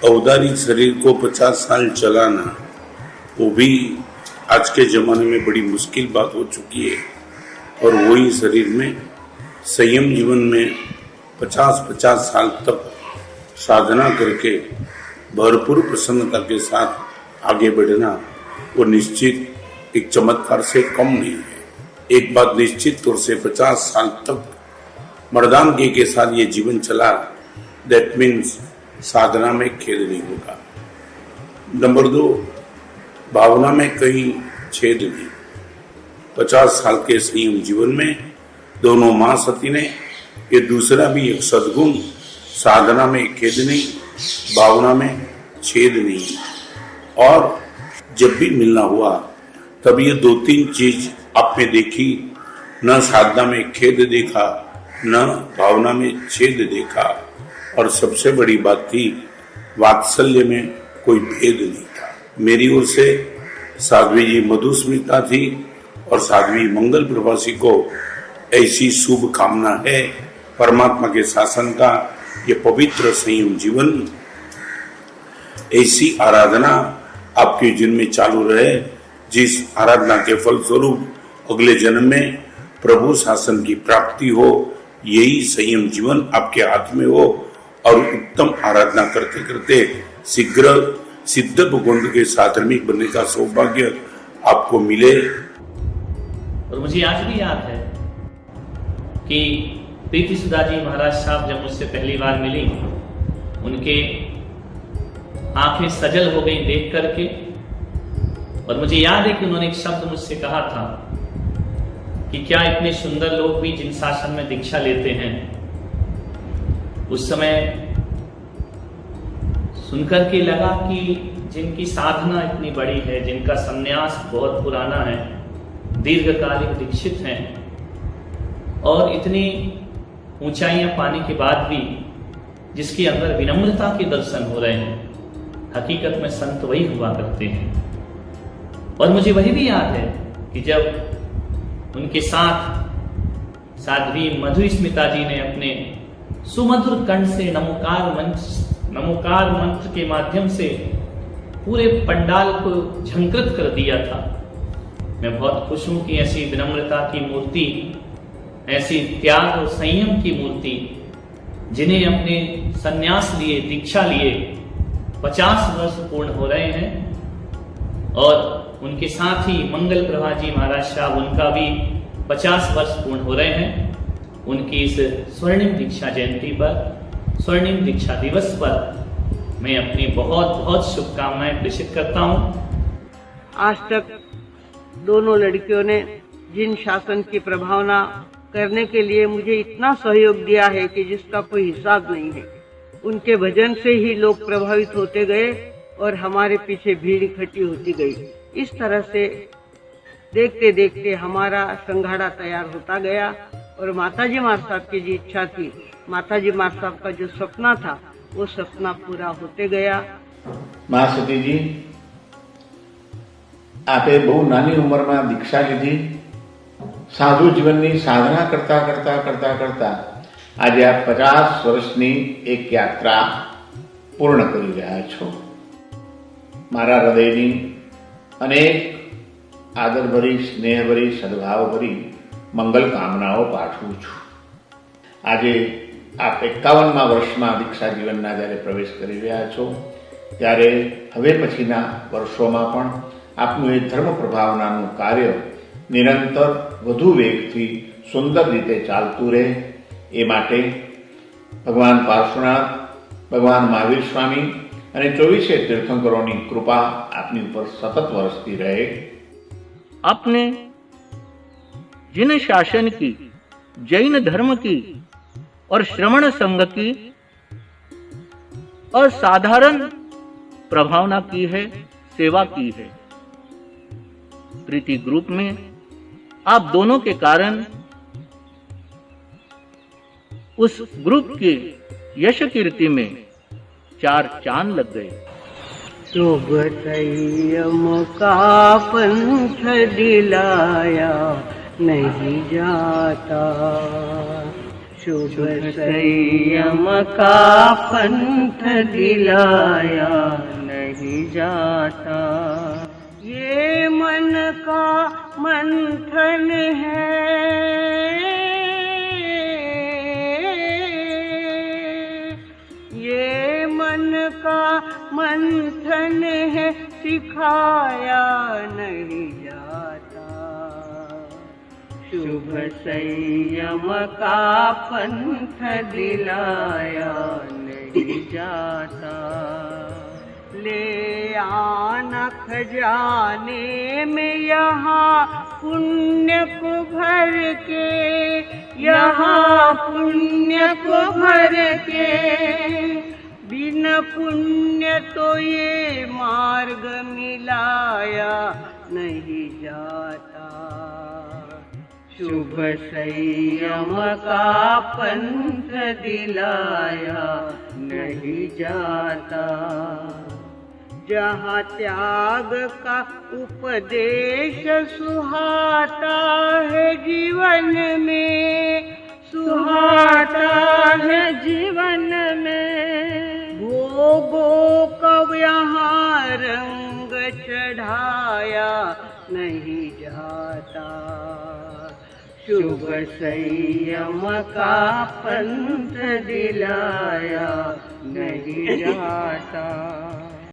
औदारी शरीर को 50 साल चलाना वो भी आज के ज़माने में बड़ी मुश्किल बात हो चुकी है। और वही शरीर में संयम जीवन में 50-50 साल तक साधना करके भरपूर प्रसन्नता के साथ आगे बढ़ना वो निश्चित एक चमत्कार से कम नहीं है। एक बात निश्चित तौर से 50 साल तक मर्दानगी के साथ ये जीवन चला, दैट मीन्स साधना में खेद नहीं होगा। नंबर 2, भावना में कहीं छेद नहीं। 50 साल के संयम जीवन में दोनों मां सती ने ये दूसरा भी एक सद्गुण, साधना में खेद नहीं, भावना में छेद नहीं। और जब भी मिलना हुआ तब ये 2-3 चीज आपने देखी, न साधना में खेद देखा, न भावना में छेद देखा। और सबसे बड़ी बात थी, वात्सल्य में कोई भेद नहीं था। मेरी ओर से साध्वी जी मधुस्मिता थी और साध्वी मंगल प्रवासी को ऐसी शुभ कामना है परमात्मा के शासन का ये पवित्र संयम जीवन, ऐसी आराधना आपके जीवन में चालू रहे, जिस आराधना के फल स्वरूप अगले जन्म में प्रभु शासन की प्राप्ति हो। यही संयम जीवन आपके हाथ में हो और उत्तम आराधना करते करते शीघ्र सिद्ध भगवंत के साधर्मिक बनने का सौभाग्य आपको मिले। और मुझे आज भी याद है कि प्रीति सुधा जी महाराज साहब जब मुझसे पहली बार मिली, उनके आंखें सजल हो गई देख करके। और मुझे याद है कि उन्होंने एक शब्द मुझसे कहा था कि क्या इतने सुंदर लोग भी जिन शासन में दीक्षा लेते हैं, उस समय सुनकर के लगा कि जिनकी साधना इतनी बड़ी है, जिनका संन्यास बहुत पुराना है, दीर्घकालिक दीक्षित हैं और इतनी ऊंचाइयां पाने के बाद भी जिसके अंदर विनम्रता के दर्शन हो रहे हैं, हकीकत में संत वही हुआ करते हैं। और मुझे वही भी याद है कि जब उनके साथ साध्वी मधुस्मिता जी ने अपने सुमधुर कंठ से नमोकार मंत्र के माध्यम से पूरे पंडाल को झंकृत कर दिया था। मैं बहुत खुश हूं कि ऐसी विनम्रता की मूर्ति, ऐसी त्याग और संयम की मूर्ति, जिन्हें अपने संन्यास लिए, दीक्षा लिए 50 वर्ष पूर्ण हो रहे हैं, और उनके साथ ही मंगल प्रभा जी महाराज साहब, उनका भी 50 वर्ष पूर्ण हो रहे हैं। उनकी इस स्वर्णिम दीक्षा जयंती पर, स्वर्णिम दीक्षा दिवस पर मैं अपनी बहुत बहुत शुभकामनाएं प्रेषित करता हूं। आज तक दोनों लड़कियों ने जिन शासन की प्रभावना करने के लिए मुझे इतना सहयोग दिया है कि जिसका कोई हिसाब नहीं है। उनके भजन से ही लोग प्रभावित होते गए और हमारे पीछे भीड़ इकट्ठी होती गई। इस तरह से देखते देखते हमारा संघाड़ा तैयार होता गया और माताजी मार साहब की जो इच्छा थी, माताजी मार साहब का जो सपना था, वो सपना पूरा होते गया। मां सती जी, आपे बहु नानी उम्र में दीक्षा लीधी, साधु जीवन की साधना करता करता करता करता आज आप 50 वर्षनी एक यात्रा पूर्ण કરી રહ્યા છો। મારા હૃદયની અનેક આદરભરી, સ્નેહભરી, સદભાવભરી મંગલ કામનાઓ પાઠવું છું। આજે આપ 51મા વર્ષમાં દીક્ષા જીવનના જ્યારે પ્રવેશ કરી રહ્યા છો, ત્યારે હવે પછીના વર્ષોમાં પણ આપનું એ ધર્મ પ્રભાવનાનું કાર્ય નિરંતર વધુ વેગથી સુંદર રીતે ચાલતું રહે, એ માટે ભગવાન પાર્શ્વનાથ, ભગવાન મહાવીર સ્વામી અને 24 तीर्थंकरों कृपा आपनी ऊपर सतत वरसती रहे। आपने जिन शासन की, जैन धर्म की और श्रमण संघ की असाधारण प्रभावना की है, सेवा की है। प्रीति ग्रुप में आप दोनों के कारण उस ग्रुप के यश कीर्ति में 4 चांद लग गए। शोभतयम का पंथ दिलाया नहीं जाता, शुभ संयम का पंथ दिलाया नहीं जाता। ये मन का मंथन है, ये मन का मंथन है, सिखाया नहीं जाता। शुभ संयम का पंथ दिलाया नहीं जाता। ले आना खजाने में यहाँ पुण्य को भर के, यहाँ पुण्य को भर के। बिना पुण्य तो ये मार्ग मिलाया नहीं जाता। शुभ संयम का पंथ दिलाया नहीं जाता। जहाँ त्याग का उपदेश सुहाता है जीवन में, सुहाता है जीवन में। भोगों का यहाँ रंग चढ़ाया नहीं जाता। शुभ संयम का पंथ दिलाया नहीं जाता।